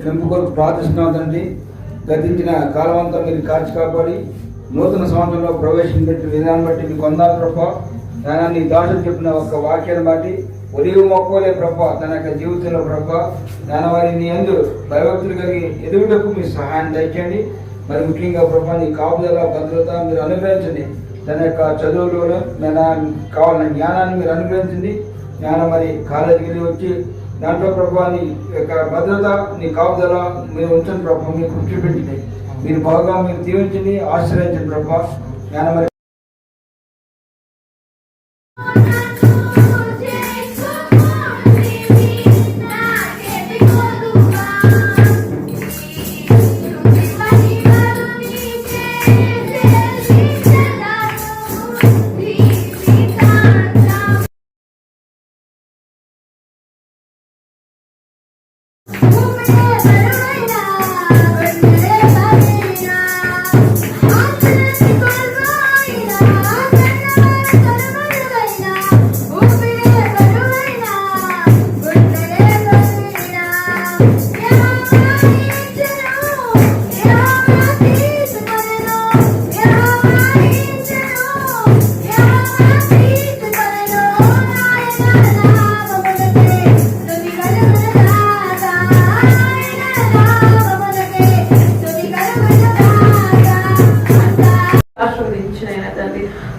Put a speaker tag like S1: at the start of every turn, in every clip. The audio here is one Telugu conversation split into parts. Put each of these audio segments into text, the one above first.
S1: పెంపు కొరకు ప్రార్థిస్తున్నాం తండ్రి. గతించిన కాలం అంతా మీరు కాచి కాపాడి నూతన సంవత్సరంలో ప్రవేశం పెట్టిన విధానం బట్టి మీకు వందనాలు ప్రభా. నాయన నీ దాసుడు చెప్పిన ఒక వాక్యాన్ని బట్టి ఒలివ మొక్కలే ప్రభా తన యొక్క జీవితంలో ప్రభా నాన్న వారి నీ యందు భయభక్తులు కలిగి ఎదుగుటకు మీ సహాయం దయచేయండి. మరి ముఖ్యంగా ప్రభా నీ కాపుదల భద్రత మీరు అనుగ్రహించండి. తన యొక్క చదువులో కావాలన్న జ్ఞానాన్ని మీరు అనుగ్రహించండి. జ్ఞానం మరి కాలేజీకి వెళ్ళి వచ్చి దాంట్లో ప్రభా నీ యొక్క భద్రత నీ కాపుదల మీరు ఉంచండి ప్రభా. మీరు కృషి పెట్టండి. మీరు బాగా మీరు దీవించండి, ఆశ్రయించండి ప్రభా. జ్ఞానం మరి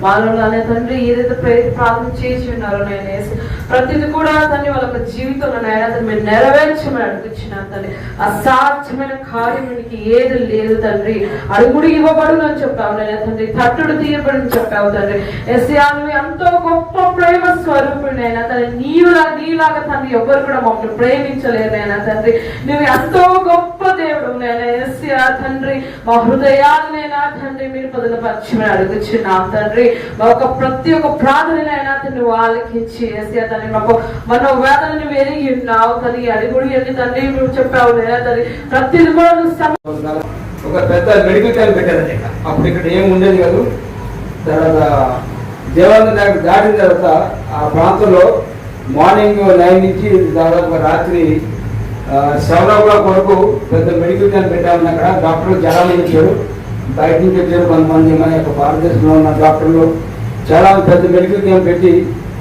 S2: వాళ్ళనే తండ్రి ఏదైతే ప్రార్థన చేసి ఉన్నారో నేను వేసి ప్రతిది కూడా తండ్రి వాళ్ళ జీవితంలో నైనా మీరు నెరవేర్చమని అడుగుతున్నాను తండ్రి. అసాధ్యమైన కార్యం మీకు ఏది లేదు తండ్రి. అడుగుడు ఇవ్వబడు అని చెప్పావు నైనా తండ్రి. తట్టుడు తీయబడి చెప్పావు తండ్రి. ఎస్యా నువ్వు ఎంతో గొప్ప ప్రేమ స్వరూపుడినైనా తండ్రి. నీలాగా తండ్రి ఎవరు కూడా మమ్మల్ని ప్రేమించలేదైనా తండ్రి. నువ్వు ఎంతో గొప్ప దేవుడు నైనా ఎస్యా తండ్రి. మా హృదయాలనైనా తండ్రి మీరు పదులపరచమని అడుగుచున్నాం తండ్రి. ప్రతి ఒక్క ప్రార్థనైనా తండ్రి వాళ్ళకిచ్చి ఎస్యా తండ్రి మాకు మనోవేదనని వెరిగి ఉన్నావు తండ్రి. అడిగుడి అని తండ్రి నువ్వు చెప్పావు లేదా తండ్రి. ప్రతిది కూడా
S1: ఒక పెద్ద మెడికల్ క్యాంప్ పెట్టారండి. అప్పుడు ఇక్కడ ఏమి ఉండేది కాదు. తర్వాత దేవాలయం దాటిన తర్వాత ఆ ప్రాంతంలో మార్నింగ్ 9 నుంచి దాదాపు రాత్రి 7 o'clock వరకు పెద్ద మెడికల్ క్యాంప్ పెట్టామని అక్కడ డాక్టర్లు చాలా మంది వచ్చారు. బయట నుంచి వచ్చారు కొంతమంది. మన యొక్క భారతదేశంలో ఉన్న డాక్టర్లు చాలా పెద్ద మెడికల్ క్యాంప్ పెట్టి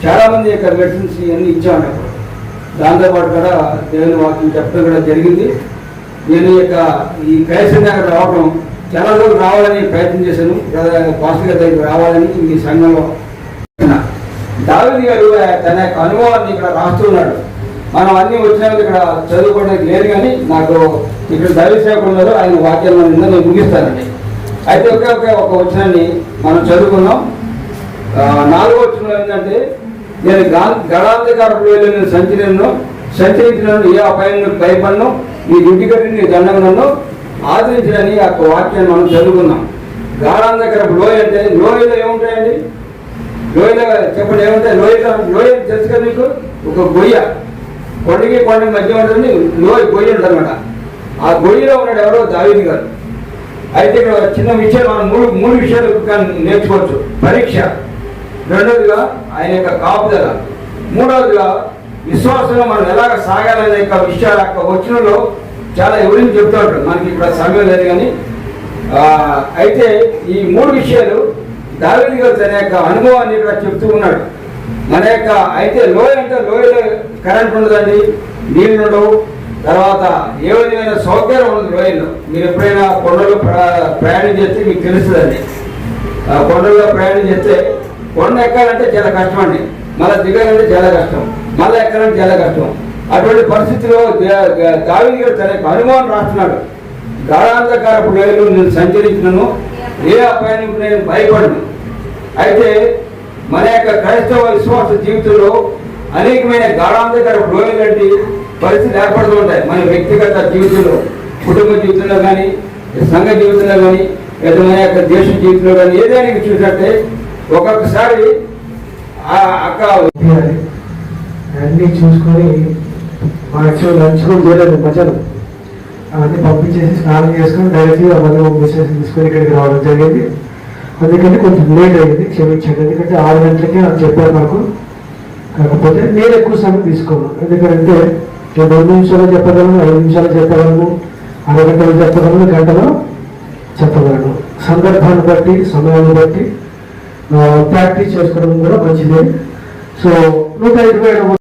S1: చాలా మంది యొక్క మెడిసిన్స్ ఇవన్నీ ఇచ్చాము. అప్పుడు దాంతోపాటు కూడా దేవుని వాక్యం చెప్పడం కూడా జరిగింది. నేను ఈ క్రైస్తవ దగ్గర రావడం చాలా రోజులు రావాలని ప్రయత్నం చేశాను. పాస్టర్ గారి దగ్గర రావాలని ఈ సంఘంలో దావీదు గారు తన యొక్క అనుభవాన్ని ఇక్కడ రాస్తున్నాడు. మనం అన్ని వచ్చినాక ఇక్కడ చదువుకోవడానికి లేదు, కానీ నాకు ఇక్కడ దైవ సేవకులు ఉన్నారు. ఆయన వాక్యాలను నేను ముగిస్తానండి. అయితే ఒక వచనాన్ని మనం చదువుకున్నాం. 4వ వచనం ఏంటంటే, నేను గడాంధకారపు నేను సంచరించినను ఏ అపాయం భయపడను, నీ డ్యూటీ కట్టి నీ దండములను ఆదరించడని ఆ వాక్యాన్ని మనం చదువుకున్నాం. గాఢాంధకారపు లోయ అంటే లోయలో ఏముంటాయండి? లోయలో చెప్పండి ఏముంటాయి? లోయ తెలుసు కదా మీకు. ఒక గొయ్య, కొండకి మధ్య ఉంటుంది గొయ్య ఉంటుంది అనమాట. ఆ గొయ్యలో ఉన్నాడు ఎవరో దావీదు గారు. అయితే ఇక్కడ చిన్న విషయాలు మనం మూడు విషయాలు నేర్చుకోవచ్చు. పరీక్ష, రెండవదిగా ఆయన యొక్క కాపుదల, మూడవదిగా విశ్వాసంలో మనం ఎలాగ సాగాలనే యొక్క విషయాలు యొక్క వచనంలో చాలా ఎవరికి చెప్తూ ఉంటారు. మనకి ఇక్కడ సమయం లేదు కానీ అయితే ఈ 3 విషయాలు దావీదు గారు తన యొక్క అనుభవాన్ని ఇక్కడ చెప్తూ ఉన్నాడు. మన యొక్క అయితే లోయ అంటే లోయలో కరెంట్ ఉండదండి, నీళ్ళు ఉండవు, తర్వాత ఏ విధమైన సౌకర్యం ఉండదు లోయల్లో. మీరు ఎప్పుడైనా కొండలో ప్రయాణం చేస్తే మీకు తెలుస్తుందండి. కొండల్లో ప్రయాణం చేస్తే కొండ ఎక్కాలంటే చాలా కష్టం అండి, మళ్ళీ దిగాలంటే చాలా కష్టం, మళ్ళీ ఎక్కాలంటే చాలా కష్టం. అటువంటి పరిస్థితిలో దావీదు గారు తన యొక్క అనుభవం రాస్తున్నాడు. గాఢాంధకారపు లోయలు నేను సంచరించినను ఏ అపాయానికి నేను భయపడను. అయితే మన యొక్క క్రైస్తవ విశ్వాస జీవితంలో అనేకమైన గాఢాంధకారపు లోయలు లాంటి పరిస్థితులు ఏర్పడుతూ ఉంటాయి. మన వ్యక్తిగత జీవితంలో, కుటుంబ జీవితంలో కానీ, సంఘ జీవితంలో కానీ, లేదా మన యొక్క దేశ జీవితంలో కానీ ఏదైనా చూసినట్టే ఒక్కొక్కసారి
S3: అన్నీ చూసుకొని మా యాక్చువల్ లంచ్ కూడా చేయలేదు మధ్యాహ్నం. అన్నీ పంపించేసి స్నానం చేసుకొని డైరెక్ట్గా మళ్ళీ మెసేజ్ తీసుకొని ఇక్కడికి రావడం జరిగింది. అందుకని కొంచెం లేట్ అయ్యింది, క్షమించండి. ఎందుకంటే 6 గంటలకి అని చెప్పారు నాకు. కాకపోతే నేను ఎక్కువ సమయం తీసుకోను. ఎందుకంటే నేను 2 నిమిషాలు చెప్పగలను, 5 నిమిషాలు చెప్పగలను, అరగంటలు చెప్పగలను, గంటలో చెప్పగలను. సందర్భాన్ని బట్టి, సమయాన్ని బట్టి ప్రాక్టీస్ చేసుకోవడం కూడా మంచిదే. సో 127